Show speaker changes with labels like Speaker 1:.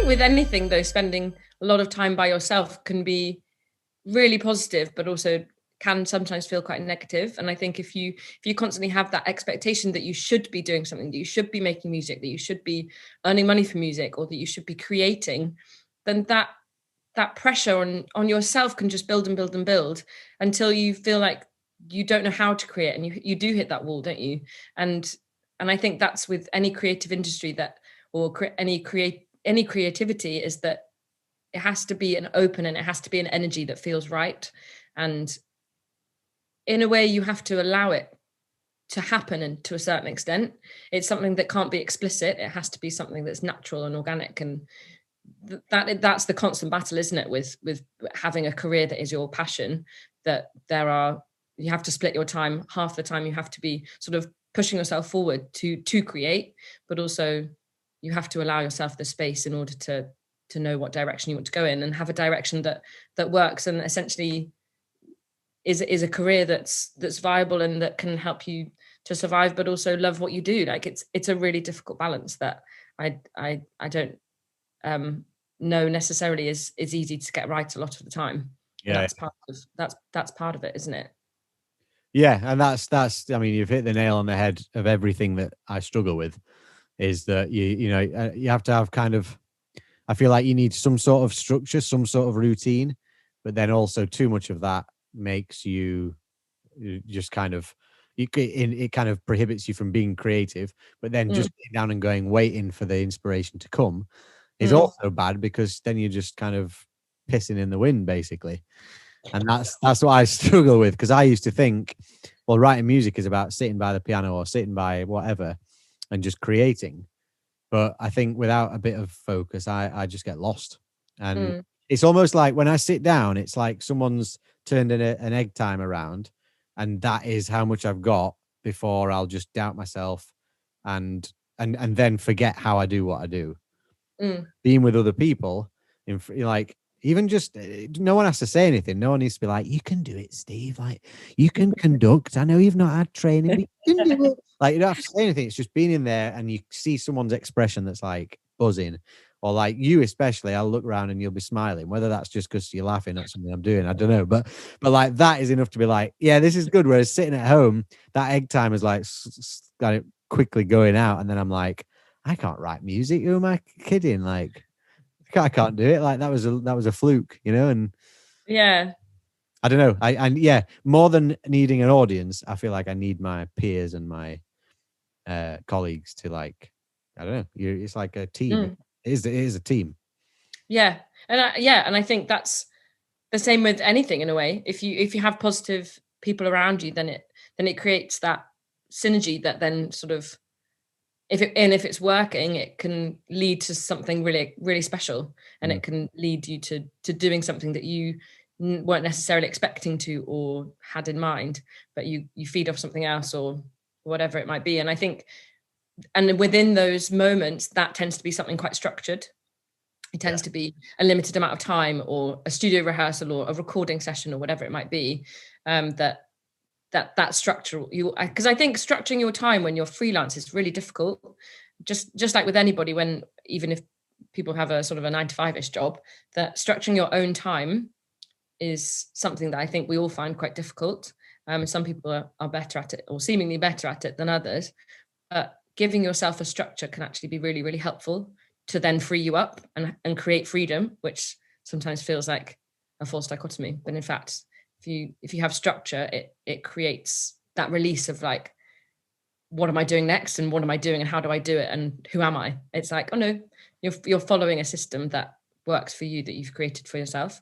Speaker 1: think with anything though, spending a lot of time by yourself can be really positive, but also can sometimes feel quite negative. And I think if you constantly have that expectation that you should be doing something, that you should be making music, that you should be earning money for music, or that you should be creating, then that pressure on yourself can just build and build and build until you feel like you don't know how to create, and you do hit that wall, don't you? And I think that's with any creative industry that, or any creativity, is that it has to be an open, and it has to be an energy that feels right. And in a way, you have to allow it to happen, and to a certain extent it's something that can't be explicit. It has to be something that's natural and organic. And that's the constant battle, isn't it, with having a career that is your passion, that you have to split your time. Half the time you have to be sort of pushing yourself forward to create, but also you have to allow yourself the space in order to know what direction you want to go in, and have a direction that works, and essentially is a career that's viable and that can help you to survive, but also love what you do. Like it's a really difficult balance that I don't know necessarily is easy to get right a lot of the time.
Speaker 2: Yeah.
Speaker 1: And that's part of it, isn't it?
Speaker 2: Yeah, and that's I mean, you've hit the nail on the head of everything that I struggle with, is that you have to have kind of, I feel like you need some sort of structure, some sort of routine, but then also too much of that makes you just kind of, it kind of prohibits you from being creative. But then just sitting down and waiting for the inspiration to come is also bad, because then you're just kind of pissing in the wind, basically. And that's what I struggle with, because I used to think, well, writing music is about sitting by the piano or sitting by whatever and just creating. But I think without a bit of focus, I just get lost. And it's almost like when I sit down, it's like someone's turned an egg time around, and that is how much I've got before I'll just doubt myself and then forget how I do what I do. Being with other people, like, even just, no one has to say anything. No one needs to be like, you can do it, Steve. Like, you can conduct. I know you've not had training, but you can do it. Like, you don't have to say anything. It's just being in there, and you see someone's expression that's like buzzing, or like you especially. I'll look around and you'll be smiling. Whether that's just because you're laughing at something I'm doing, I don't know. But like, that is enough to be like, yeah, this is good. Whereas sitting at home, that egg time is like got it quickly going out, and then I'm like, I can't write music. Who am I kidding? Like, I can't do it. Like, that was a fluke, And
Speaker 1: yeah,
Speaker 2: I don't know. Yeah, more than needing an audience, I feel like I need my peers and my colleagues to, like, I don't know. It's like a team. It is a team.
Speaker 1: Yeah, and I think that's the same with anything in a way. If you have positive people around you, then it creates that synergy that then sort of, if it's working, it can lead to something really, really special, and it can lead you to doing something that you weren't necessarily expecting to or had in mind, but you feed off something else or whatever it might be. And I think, and within those moments, that tends to be something quite structured. It tends to be a limited amount of time, or a studio rehearsal, or a recording session, or whatever it might be. That structure, because I think structuring your time when you're freelance is really difficult. Just like with anybody, even if people have a sort of a 9 to 5-ish job, that structuring your own time is something that I think we all find quite difficult. Some people are better at it, or seemingly better at it than others. But giving yourself a structure can actually be really, really helpful to then free you up and create freedom, which sometimes feels like a false dichotomy. But in fact, if you have structure, it creates that release of, like, what am I doing next, and what am I doing, and how do I do it, and who am I? It's like, oh no, you're following a system that works for you, that you've created for yourself.